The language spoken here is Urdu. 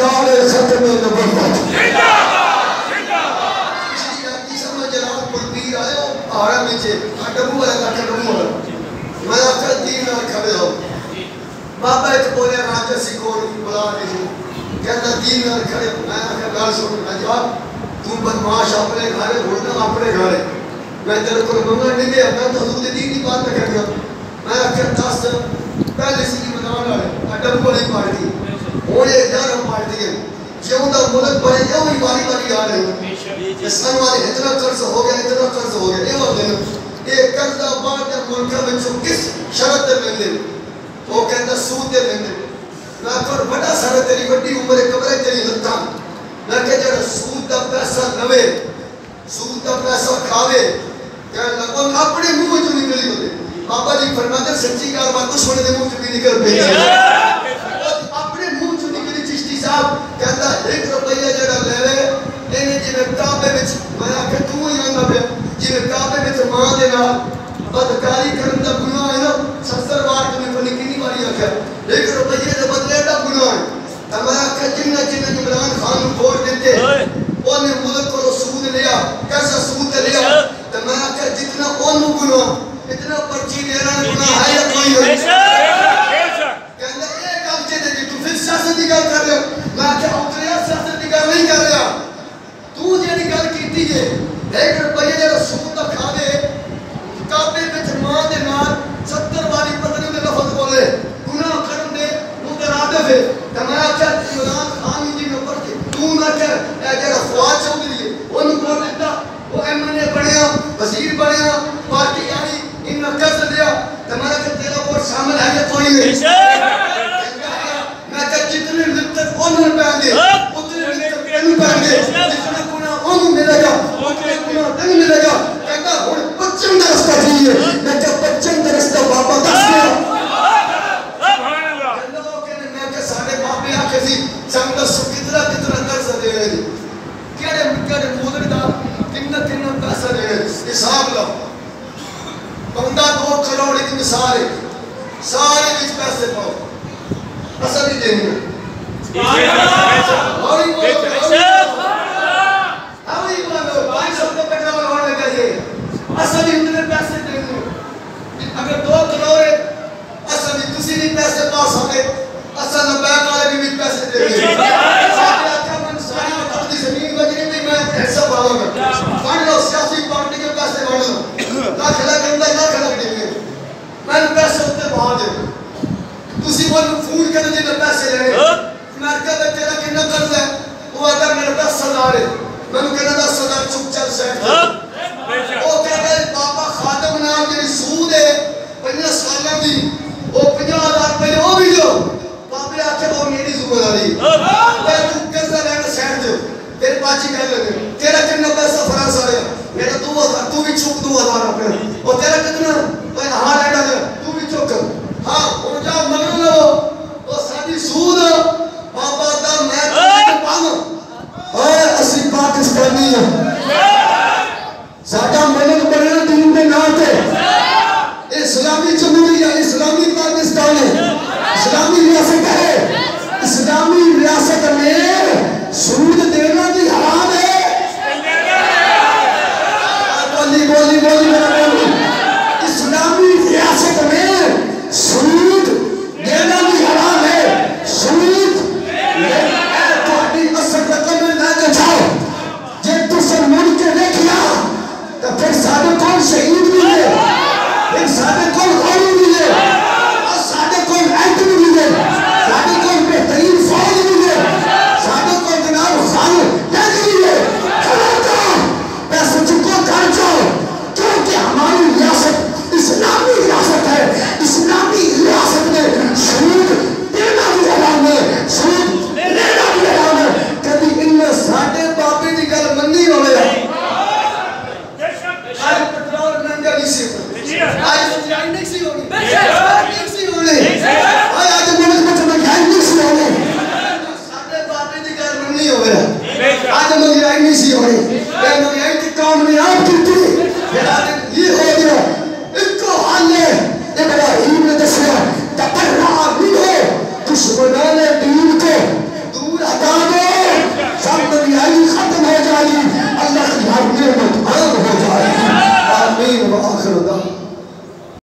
نجار ختم نبوت آرام نیچے ڈبو والا کھا ڈبو والا میں آپ کا دین نہ کھڑے ہو بابا ایک بولے راجہ سکور بلا نہیں کہتا دین نہ کھڑے میں آپ کا گال سن میں جواب تم بدماش اپنے گھرے ہونا اپنے گھرے میں تیرے کو منگا نہیں دیا میں تو حضور دین کی بات نہ کر گیا میں آپ کا دس پہلے سی کی بنانا ہے ڈبو والی پارٹی ہونے جانا پارٹی ہے کیوں دا ملک بڑے جو ہی باری باری آ رہے ہیں اسلام والے اتنا قرض ہو گیا اتنا قرض ہو گیا یہ وقت ہے یہ قرض آباد یا ملکہ میں جو کس شرط دے لیندے وہ کہتا سود دے لیندے میں کہا بڑا سارا تیری بڑی عمر قبرے تیری لتا میں کہا جڑا سود دا پیسہ نوے سود دا پیسہ کھاوے کہا لگو اپنے منہ جو نکلی ہوتے بابا جی فرماتے سچی کار بات کچھ ہونے دے منہ جو بھی نکل پہ کہتا ایک روپیہ جڑا لے لے انہیں جنہیں کعبے میں میں آکے تو ہی آنگا پہ جنہیں کعبے میں ماں دینا بدکاری کرن دا گناہ ہے نا 70 بار تمہیں پڑھنی کنی باری آکے ایک روپیہ جب بدلے دا گناہ ہے تو میں آکے جنہیں عمران خان کو دیتے انہیں ملک کو سود لیا کیسا سود لیا تو میں آکے جتنا انہوں گناہ اتنا پرچی دینا گناہ ہے یا کوئی ہے کہتا ایک آنچے دے دی تو پھر سیاست کی گل کر رہے ہو میں کیا اتریا سیاست کی گل نہیں کر رہا تو جیڑی گل کیتی ہے ایک روپیہ جڑا سود دا کھا دے کعبے وچ ماں دے نال 70 باری پتہ نہیں لفظ بولے گناہ کرن دے مترادف ہے تے میں کیا عمران خان جی نے پڑھ تو نہ کہ اے جڑا فواد چودھری ہے اونوں بول دیتا وہ ایم این اے بنیا وزیر بنیا پارٹی آئی ان قرض دیا تے میں کہ تیرا ووٹ شامل ہے یا کوئی نہیں میں کہ جتنے لطف انہوں پہنگے اتنے لطف انہوں پہنگے جتنے گناہ انہوں ملے گا اتنے گناہ انہوں ملے گا کہتا ہوں پچھم درستہ چاہیے میں کہ پچھم درستہ بابا دس گیا میں کہ سارے باپے آکے سی سامدہ سو کتنا قرض دے رہے ہیں کہڑے مودر دا کتنا پیسہ دے رہے ہیں حساب لو بندہ 2 کروڑ کی مثال ہے سارے بیچ پیسے پاؤ اصل ہی دینی ہے ہوئی بولو بھائی سب کو پیٹرول ہونے چاہیے اصل ہی اتنے پیسے دینی ہے اگر 2 کروڑ ہے اصل ہی تسی نہیں پیسے پا سکتے اصل نہ بینک والے بھی پیسے دینی ہے ساری وقت دی زمین بجنی بھی میں ایسا پاؤں گا فنڈ لو سیاسی پارٹی کے پیسے بڑھ لو لاکھ لگ اندر لاکھ لگ دیں گے میں نے پیسے اتنے بہا دیں تسی بولو فون کرنے جنہیں پیسے لے میں کہتا تیرا کنہ قرض ہے وہ اگر میرے 10,000 ہے میں نے کہنا 10,000 چک چل سیٹ وہ کہتا ہے بابا خادم نام جنہیں سود ہے 50 سالہ بھی وہ 50,000 پہلے وہ بھی جو بابے آکے وہ میری ذمہ داری میں تو قرضہ لینا سیٹ جو تیرے پاچی کہہ لگے تیرا کنہ پیسہ فرانس آیا میرا 2,000 تو بھی چک 2,000 اپنے اور تیرا کتنا ہاں لینا دے تو بھی چک ہاں وہ جا مگر لو وہ سادی سود بابا دا میں چکے پانا اے اسی پاکستانی ہیں ساڑھا ملک بڑھنا دین میں ناتے اسلامی جمہوریہ اسلامی پاکستان ہے اسلامی ریاست ہے اسلامی ریاست میں سود دینا بھی حرام ہے بولی میرا بولی اسلامی ریاست میں سود دینا بھی حرام ہے سود تھوڑی اصل رقم میں نہ جاؤ جب تو سب ملک کے دیکھیا تو پھر سارے کون شہید بھی ہے پھر سارے کون غوری بھی ہے اور سارے کون ایڈم بھی ہے سارے کون بہترین فوج بھی ہے خلوتا